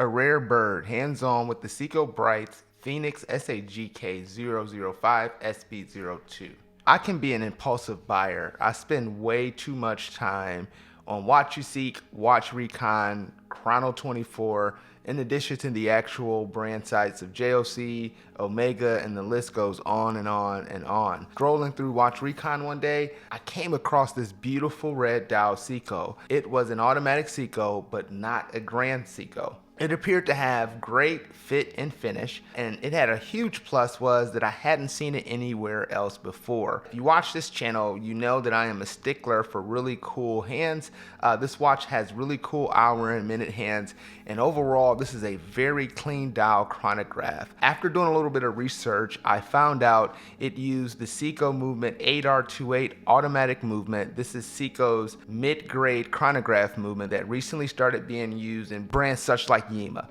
A rare bird, hands-on with the Seiko Brightz Phoenix SAGK005 SP02. I can be an impulsive buyer. I spend way too much time on WatchUSeek, WatchRecon, Chrono24, in addition to the actual brand sites of JOC, Omega, and the list goes on and on and on. Scrolling through WatchRecon one day, I came across this beautiful red dial Seiko. It was an automatic Seiko, but not a grand Seiko. It appeared to have great fit and finish, and it had a huge plus was that I hadn't seen it anywhere else before. If you watch this channel, you know that I am a stickler for really cool hands. This watch has really cool hour and minute hands, and overall this is a very clean dial chronograph. After doing a little bit of research, I found out it used the Seiko movement 8R28 automatic movement. This is Seiko's mid-grade chronograph movement that recently started being used in brands such like Yima.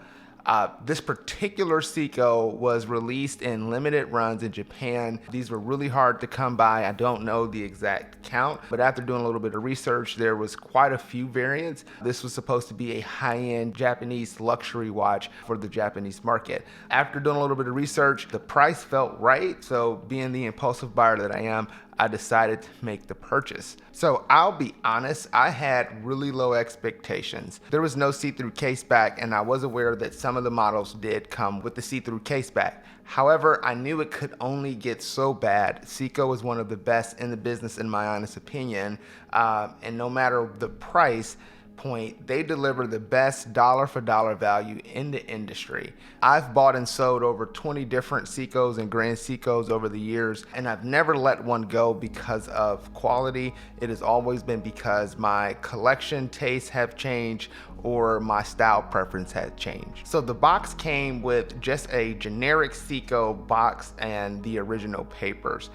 This particular Seiko was released in limited runs in Japan. These were really hard to come by. I don't know the exact count, but after doing a little bit of research, there was quite a few variants. This was supposed to be a high-end Japanese luxury watch for the Japanese market. After doing a little bit of research, the price felt right, so being the impulsive buyer that I am, I decided to make the purchase. So I'll be honest, I had really low expectations. There was no see-through case back, and I was aware that some of the models did come with the see-through case back. However, I knew it could only get so bad. Seiko is one of the best in the business in my honest opinion, and no matter the price point, they deliver the best dollar for dollar value in the industry. I've bought and sold over 20 different Seikos and Grand Seikos over the years, and I've never let one go because of quality. It has always been because my collection tastes have changed or my style preference had changed. So the box came with just a generic Seiko box and the original papers.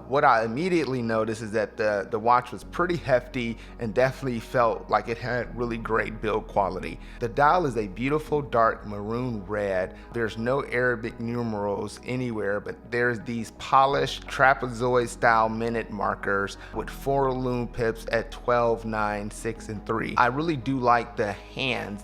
What I immediately noticed is that the watch was pretty hefty and definitely felt like it had really great build quality. The dial is a beautiful dark maroon red. There's no Arabic numerals anywhere, but there's these polished trapezoid style minute markers with 4 lume pips at 12, 9, 6, and 3. I really do like the hands.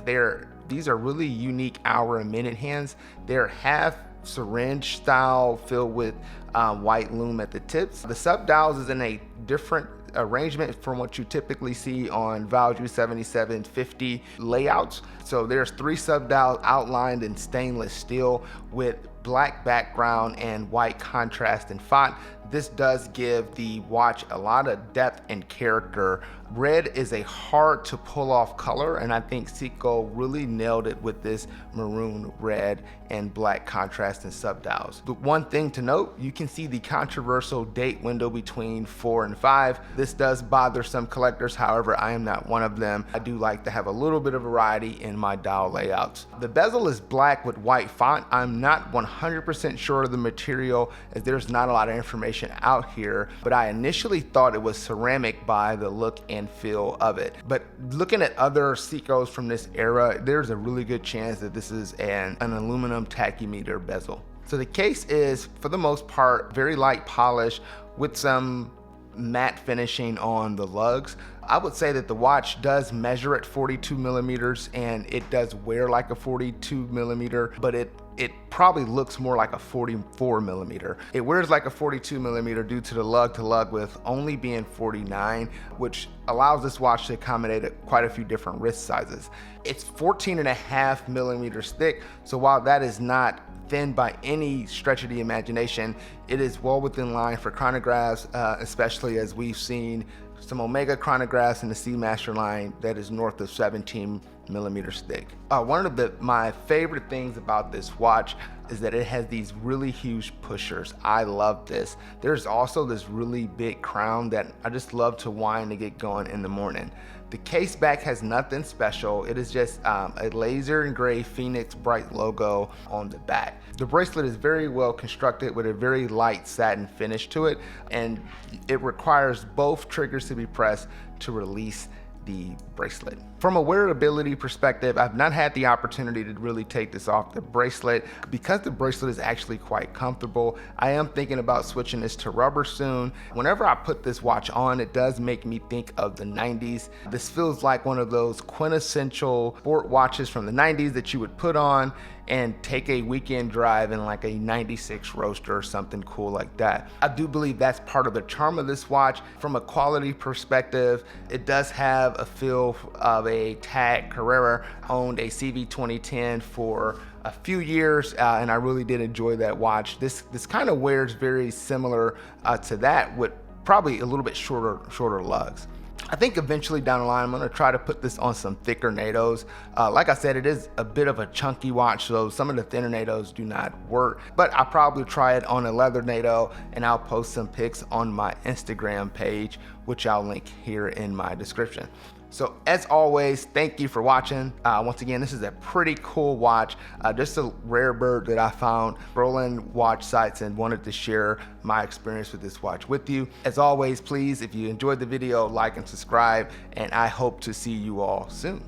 These are really unique hour and minute hands. They're half syringe style filled with white lume at the tips. The sub dials is in a different arrangement from what you typically see on Valjoux 7750 layouts. So there's 3 sub dials outlined in stainless steel with black background and white contrast and font. This does give the watch a lot of depth and character. Red is a hard to pull off color, and I think Seiko really nailed it with this maroon red and black contrast and sub dials. The one thing to note, you can see the controversial date window between 4 and 5. This does bother some collectors, however, I am not one of them. I do like to have a little bit of variety in my dial layouts. The bezel is black with white font. I'm not 100% sure of the material as there's not a lot of information out here, but I initially thought it was ceramic by the look and feel of it. But looking at other Seikos from this era, there's a really good chance that this is an aluminum tachymeter bezel. So the case is, for the most part, very light polish with some matte finishing on the lugs. I would say that the watch does measure at 42 millimeters and it does wear like a 42 millimeter, but it probably looks more like a 44 millimeter. It wears like a 42 millimeter due to the lug to lug width only being 49, which allows this watch to accommodate quite a few different wrist sizes. It's 14.5 millimeters thick, so while that is not thin by any stretch of the imagination, it is well within line for chronographs, especially as we've seen some Omega chronographs in the Seamaster line that is north of 17 millimeters thick. One of my favorite things about this watch is that it has these really huge pushers. I love this. There's also this really big crown that I just love to wind to get going in the morning. The case back has nothing special. It is just a laser engraved Phoenix Brightz logo on the back. The bracelet is very well constructed with a very light satin finish to it, and it requires both triggers to be pressed to release the bracelet. From a wearability perspective, I've not had the opportunity to really take this off the bracelet. Because the bracelet is actually quite comfortable, I am thinking about switching this to rubber soon. Whenever I put this watch on, it does make me think of the 90s. This feels like one of those quintessential sport watches from the 90s that you would put on and take a weekend drive in like a 96 Roadster or something cool like that. I do believe that's part of the charm of this watch. From a quality perspective, it does have a feel of a TAG Carrera. I owned a CV 2010 for a few years and I really did enjoy that watch. This kind of wears very similar to that, with probably a little bit shorter lugs. I think eventually down the line, I'm gonna try to put this on some thicker NATOs. Like I said, it is a bit of a chunky watch, so some of the thinner NATOs do not work, but I'll probably try it on a leather NATO, and I'll post some pics on my Instagram page, which I'll link here in my description. So as always, thank you for watching. Once again, this is a pretty cool watch, just a rare bird that I found scrolling watch sites and wanted to share my experience with this watch with you. As always, please, if you enjoyed the video, like and subscribe, and I hope to see you all soon.